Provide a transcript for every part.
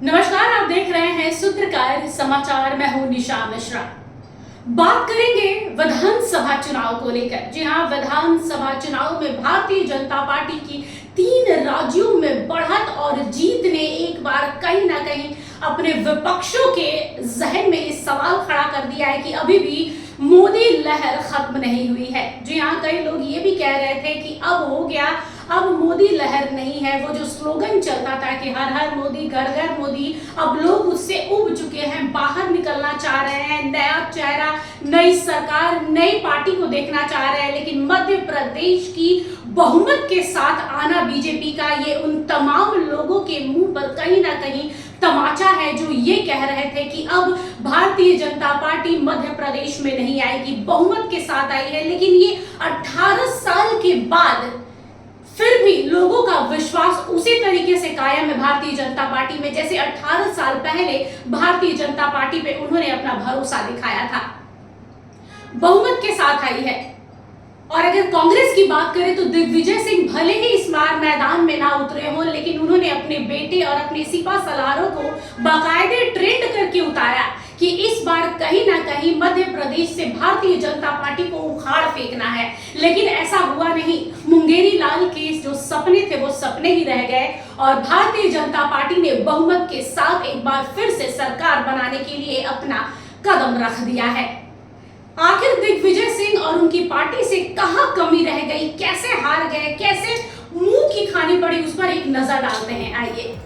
नमस्कार, आप देख रहे हैं सूत्रकार समाचार। मैं हूं निशा मिश्रा। बात करेंगे विधानसभा चुनाव को लेकर। जी हां, विधानसभा चुनाव में भारतीय जनता पार्टी की 3 राज्यों में बढ़त और जीत ने एक बार कहीं ना कहीं अपने विपक्षों के जहन में इस सवाल खड़ा कर दिया है कि अभी भी मोदी लहर खत्म नहीं हुई है। जी हाँ, कई लोग ये भी कह रहे थे कि अब हो गया, अब मोदी लहर नहीं है। वो जो स्लोगन चलता था कि हर हर मोदी, घर घर मोदी, अब लोग उससे उब चुके हैं, बाहर निकलना चाह रहे हैं, नया चेहरा, नई सरकार, नई पार्टी को देखना चाह रहे हैं। लेकिन मध्य प्रदेश की बहुमत के साथ आना बीजेपी का, ये उन तमाम लोगों के मुंह पर कहीं ना कहीं तमाचा है जो ये कह रहे थे कि अब भारतीय जनता पार्टी मध्य प्रदेश में नहीं आएगी, बहुमत के साथ आई है। लेकिन ये 18 साल के बाद फिर भी लोगों का विश्वास उसी तरीके से कायम है भारतीय जनता पार्टी में, जैसे 18 साल पहले भारतीय जनता पार्टी पे उन्होंने अपना भरोसा दिखाया था। बहुमत के साथ आई है। और अगर कांग्रेस की बात करें तो दिग्विजय सिंह भले ही इस बार मैदान में ना उतरे हों, लेकिन उन्होंने अपने बेटे और अपने सिपा सलारों को बाकायदे ट्रेंड करके उतारा कि इस बार कहीं ना कहीं मध्य प्रदेश से भारतीय जनता पार्टी को उखाड़ फेंकना है। लेकिन ऐसा हुआ नहीं। मुंगेरी लाल के जो सपने थे वो सपने ही रह गए और भारतीय जनता पार्टी ने बहुमत के साथ एक बार फिर से सरकार बनाने के लिए अपना कदम रख दिया है। आखिर दिग्विजय सिंह और उनकी पार्टी से कहां कमी रह गई, कैसे हार गए, कैसे मुंह की खानी पड़ी, उस पर एक नजर डालते हैं। आइए।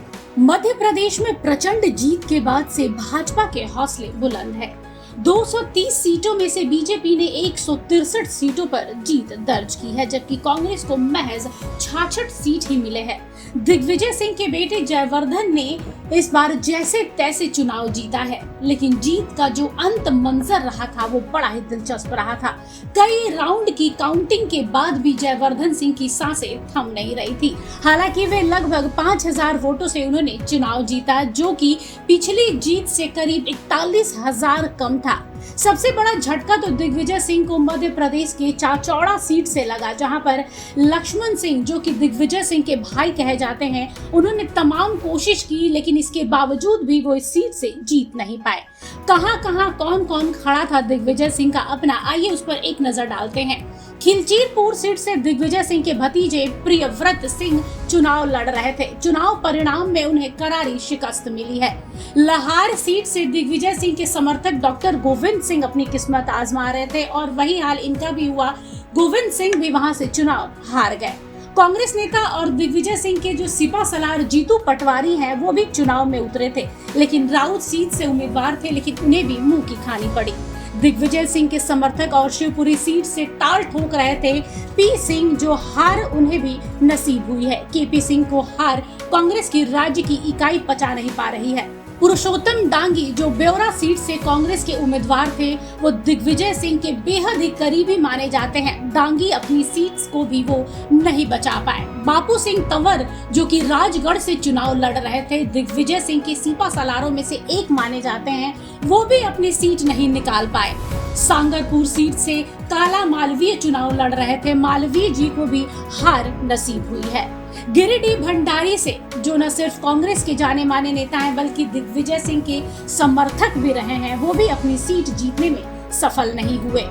मध्य प्रदेश में प्रचंड जीत के बाद से भाजपा के हौसले बुलंद है। 230 सीटों में से बीजेपी ने 163 सीटों पर जीत दर्ज की है, जबकि कांग्रेस को महज 66 सीट ही मिले हैं। दिग्विजय सिंह के बेटे जयवर्धन ने इस बार जैसे तैसे चुनाव जीता है, लेकिन जीत का जो अंत मंजर रहा था वो बड़ा ही दिलचस्प रहा था। कई राउंड की काउंटिंग के बाद भी जयवर्धन सिंह की सांसें थम नहीं रही थी। हालांकि वे लगभग 5000 वोटों से उन्होंने चुनाव जीता, जो कि पिछली जीत से करीब 41,000 कम था। सबसे बड़ा झटका तो दिग्विजय सिंह को मध्य प्रदेश के चाचौड़ा सीट से लगा, जहां पर लक्ष्मण सिंह, जो कि दिग्विजय सिंह के भाई कहे जाते हैं, उन्होंने तमाम कोशिश की, लेकिन इसके बावजूद भी वो इस सीट से जीत नहीं पाए। कहां कौन कौन खड़ा था दिग्विजय सिंह का अपना, आइए उस पर एक नजर डालते हैं। खिलचीरपुर सीट से दिग्विजय सिंह के भतीजे प्रियव्रत सिंह चुनाव लड़ रहे थे। चुनाव परिणाम में उन्हें करारी शिकस्त मिली है। लाहार सीट से दिग्विजय सिंह के समर्थक डॉक्टर गोविंद सिंह अपनी किस्मत आजमा रहे थे और वही हाल इनका भी हुआ। गोविंद सिंह भी वहां से चुनाव हार गए। कांग्रेस नेता और दिग्विजय सिंह के जो सिपा सलार जीतू पटवारी हैं, वो भी चुनाव में उतरे थे, लेकिन राउत सीट से उम्मीदवार थे, लेकिन उन्हें भी मुंह की खानी पड़ी। दिग्विजय सिंह के समर्थक और शिवपुरी सीट से ताल ठोक रहे थे पी सिंह, जो हार उन्हें भी नसीब हुई है। केपी सिंह को हार कांग्रेस की राज्य की इकाई पचा नहीं पा रही है। पुरुषोत्तम डांगी, जो ब्यौरा सीट से कांग्रेस के उम्मीदवार थे, वो दिग्विजय सिंह के बेहद ही करीबी माने जाते हैं। डांगी अपनी सीट को भी वो नहीं बचा पाए। बापू सिंह तंवर, जो कि राजगढ़ से चुनाव लड़ रहे थे, दिग्विजय सिंह के सिपा सलारों में से एक माने जाते हैं, वो भी अपनी सीट नहीं निकाल पाए। सांगरपुर सीट से काला मालवीय चुनाव लड़ रहे थे, मालवीय जी को भी हार नसीब हुई है। गिरिडीह भंडारी से, जो न सिर्फ कांग्रेस के जाने माने नेता हैं बल्कि दिग्विजय सिंह के समर्थक भी रहे हैं, वो भी अपनी सीट जीतने में सफल नहीं हुए।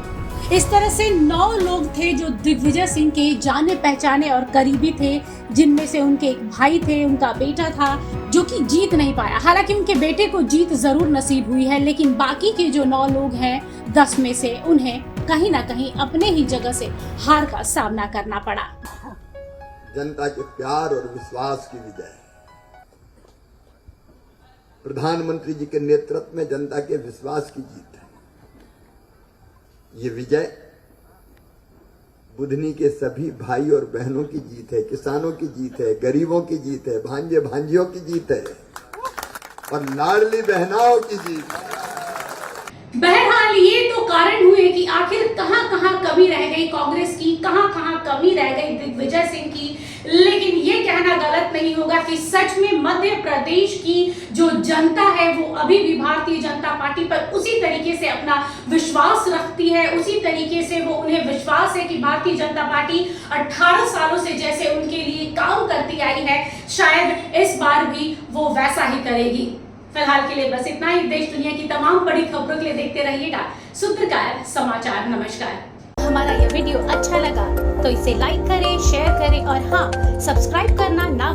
इस तरह से 9 लोग थे जो दिग्विजय सिंह के जाने पहचाने और करीबी थे, जिनमें से उनके एक भाई थे, उनका बेटा था, जो कि जीत नहीं पाया। हालांकि उनके बेटे को जीत जरूर नसीब हुई है, लेकिन बाकी के जो 9 लोग हैं 10 में से, उन्हें कहीं ना कहीं अपने ही जगह से हार का सामना करना पड़ा। जनता के प्यार और विश्वास की विजय, प्रधानमंत्री जी के नेतृत्व में जनता के विश्वास की जीत है। ये विजय बुधनी के सभी भाई और बहनों की जीत है, किसानों की जीत है, गरीबों की जीत है, भांजे भांजियों की जीत है और लाडली बहनाओं की जीत है। बहरहाल ये तो कारण हुए कि आखिर कहां कहां कमी रह गई कांग्रेस की, कहां कहां कमी रह गई दिग्विजय सिंह की, लेकिन ये कहना गलत नहीं होगा कि सच में मध्य प्रदेश की जो जनता है वो अभी भी भारतीय जनता पार्टी पर उसी तरीके से अपना विश्वास रखती है, उसी तरीके से वो उन्हें विश्वास है कि भारतीय जनता पार्टी 18 सालों से जैसे उनके लिए काम करती आई है, शायद इस बार भी वो वैसा ही करेगी। फिलहाल के लिए बस इतना ही। देश दुनिया की तमाम बड़ी खबरों के लिए देखते रहिएगा सूत्रकार समाचार। नमस्कार। हमारा यह वीडियो अच्छा लगा तो इसे लाइक करें, शेयर करें और हाँ, सब्सक्राइब करना ना